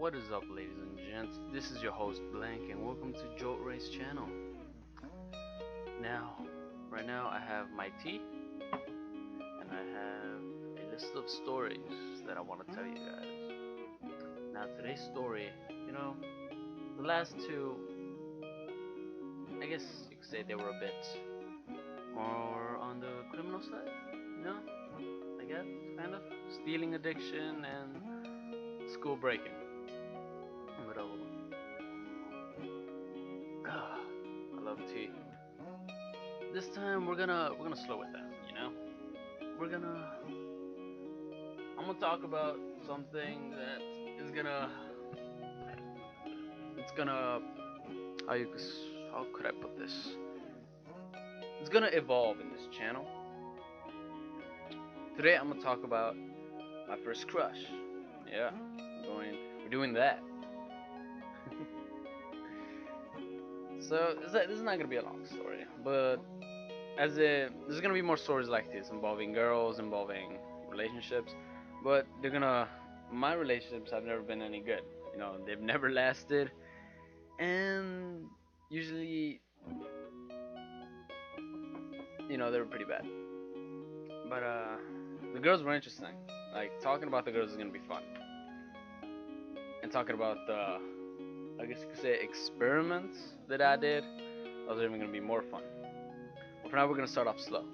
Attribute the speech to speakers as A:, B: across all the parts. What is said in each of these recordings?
A: What is up, ladies and gents? This is your host Blank, and welcome to Jolt Ray's channel. Now, right now, I have my tea, and I have a list of stories that I want to tell you guys. Now, today's story, the last two, I guess you could say they were a bit more on the criminal side, I guess, kind of. Stealing addiction and school breaking. But I love tea. This time we're gonna slow it down, I'm gonna talk about something that is gonna how could I put this? It's gonna evolve in this channel. Today I'm gonna talk about my first crush. Yeah, we're doing that. So this is not gonna be a long story, but there's gonna be more stories like this involving girls, involving relationships, but my relationships have never been any good. They've never lasted, and usually, they were pretty bad. But the girls were interesting. Like, talking about the girls is gonna be fun, and talking about the, I guess you could say, experiments that I did, those are even gonna be more fun. But for now, we're gonna start off slow.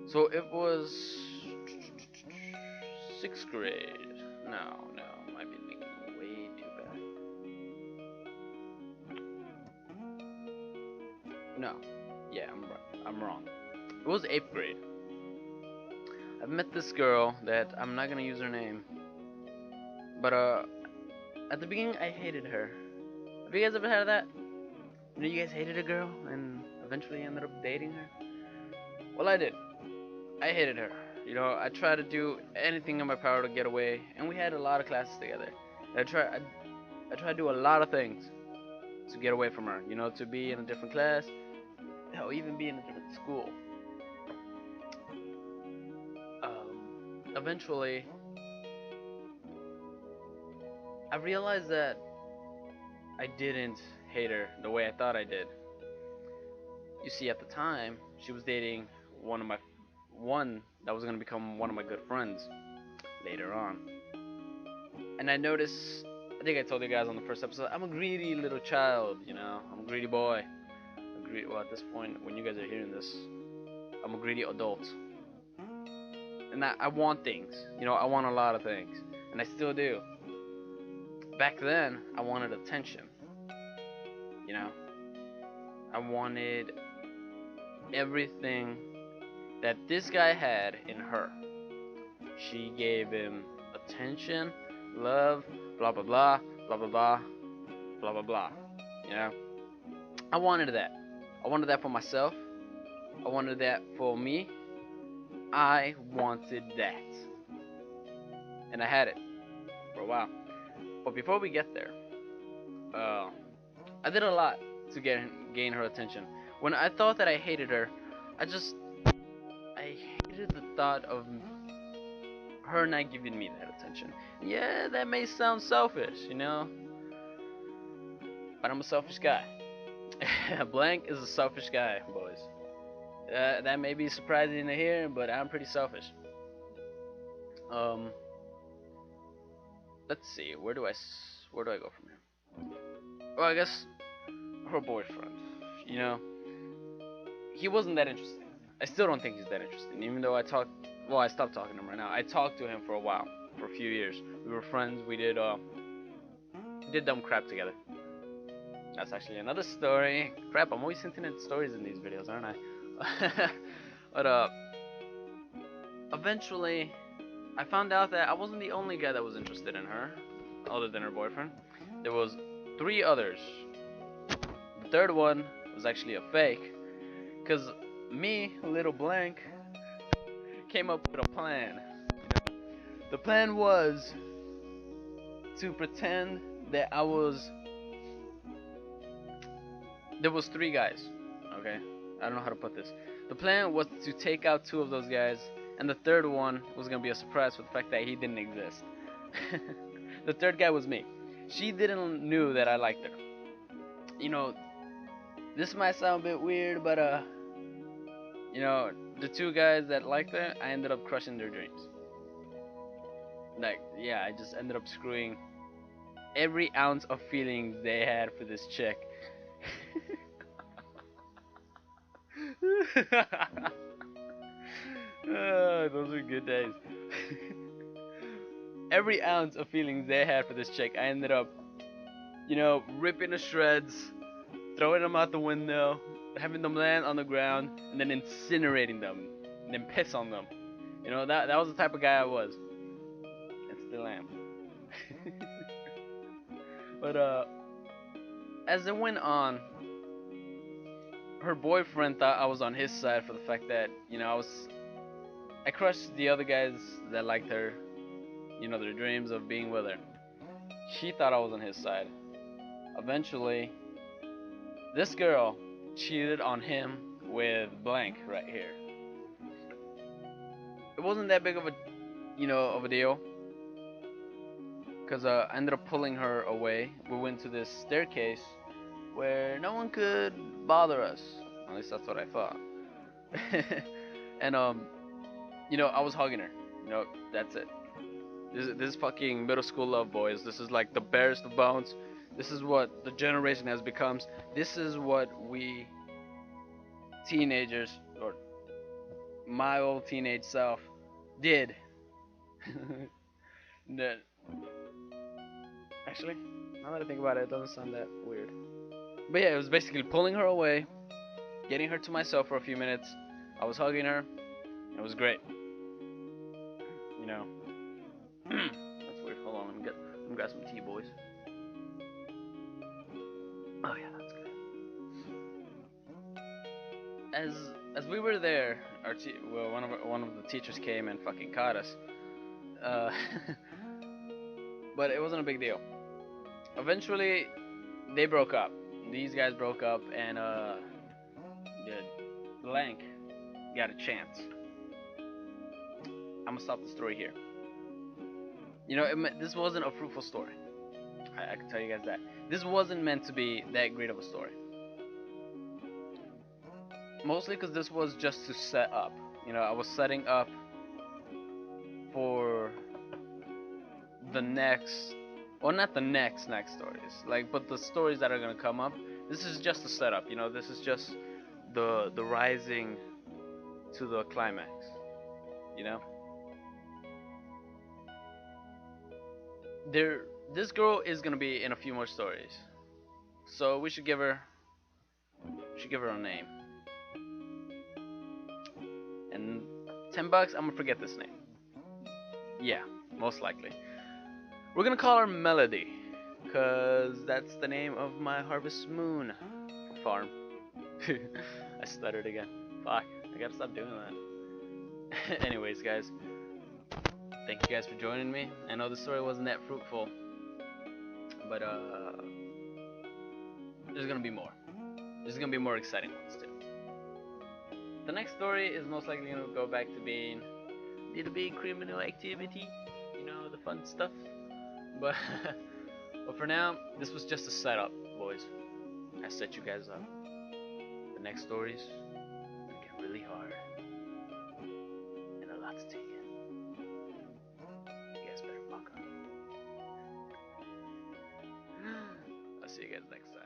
A: So it was 6th grade. No, I might be thinking way too bad. No, yeah, I'm wrong. It was 8th grade. I've met this girl that I'm not gonna use her name, but at the beginning I hated her. Have you guys ever had that? You guys hated a girl and eventually ended up dating her? Well, I did. I hated her. I tried to do anything in my power to get away, and we had a lot of classes together. And I tried to do a lot of things to get away from her. To be in a different class, hell, even be in a different school. Eventually, I realized that I didn't hate her the way I thought I did. You see, at the time, she was dating one that was gonna become one of my good friends later on. And I noticed, I think I told you guys on the first episode, I'm a greedy little child, I'm a greedy boy. Well, at this point, when you guys are hearing this, I'm a greedy adult. And I want things, I want a lot of things, and I still do. Back then, I wanted attention, I wanted everything that this guy had in her. She gave him attention, love, blah blah blah, blah blah blah, blah blah blah. I wanted that. I wanted that for myself. I wanted that for me. I wanted that. And I had it for a while. But before we get there, I did a lot to gain her attention. When I thought that I hated her, I hated the thought of her not giving me that attention. Yeah, that may sound selfish, but I'm a selfish guy. Blank is a selfish guy, boys. That may be surprising to hear, but I'm pretty selfish. Let's see, where do I go from here? Well, I guess her boyfriend. He wasn't that interesting. I still don't think he's that interesting, even though I stopped talking to him right now. I talked to him for a while, for a few years. We were friends. We did dumb crap together. That's actually another story. Crap, I'm always hinting at stories in these videos, aren't I? But eventually, I found out that I wasn't the only guy that was interested in her, other than her boyfriend. There was 3 others. The third one was actually a fake, cause me, little Blank, came up with a plan. The plan was to pretend that there was 3 guys. Okay. I don't know how to put this. The plan was to take out 2 of those guys, and the third one was gonna be a surprise for the fact that he didn't exist. The third guy was me. She didn't knew that I liked her. You know, this might sound a bit weird, but you know, the two guys that liked her, I ended up crushing their dreams. Like, yeah, I just ended up screwing every ounce of feelings they had for this chick. Those were good days. Every ounce of feelings they had for this chick, I ended up, you know, ripping to shreds, throwing them out the window, having them land on the ground, and then incinerating them, and then piss on them. You know, that was the type of guy I was, and still am. But as it went on, her boyfriend thought I was on his side for the fact that, you know, I crushed the other guys that liked her, you know, their dreams of being with her. She thought I was on his side. Eventually, this girl cheated on him with blank right here. It wasn't that big of a, you know, of a deal, because I ended up pulling her away. We went to this staircase where no one could bother us. At least that's what I thought. And you know, I was hugging her. You know, that's it. This is fucking middle school love, boys. This is like the barest of bones. This is what the generation has become. This is what we teenagers, or my old teenage self, did. That actually, now that I think about it, it doesn't sound that weird. But yeah, it was basically pulling her away, getting her to myself for a few minutes. I was hugging her. It was great. You know. That's weird. Hold on, let me grab some tea, boys. Oh yeah, that's good. As we were there, one of the teachers came and fucking caught us. But it wasn't a big deal. Eventually, they broke up. These guys broke up, and the blank got a chance. I'm gonna stop the story here. You know, this wasn't a fruitful story. I can tell you guys that. This wasn't meant to be that great of a story. Mostly because this was just to set up. You know, I was setting up for the next, well, not the next stories, like, but the stories that are gonna come up. This is just a setup. You know, this is just the rising to the climax. You know. This girl is gonna be in a few more stories, so we should give her a name. And $10, I'm gonna forget this name. Yeah, most likely. We're gonna call her Melody, cause that's the name of my Harvest Moon farm. I stuttered again. Fuck, I gotta stop doing that. Anyways, guys. Thank you guys for joining me. I know the story wasn't that fruitful, but there's gonna be more. There's gonna be more exciting ones too. The next story is most likely gonna go back to being a little bit criminal activity, you know, the fun stuff. But but for now, this was just a setup, boys. I set you guys up. The next stories get really hard and a lot to take in. I'll see you guys next time.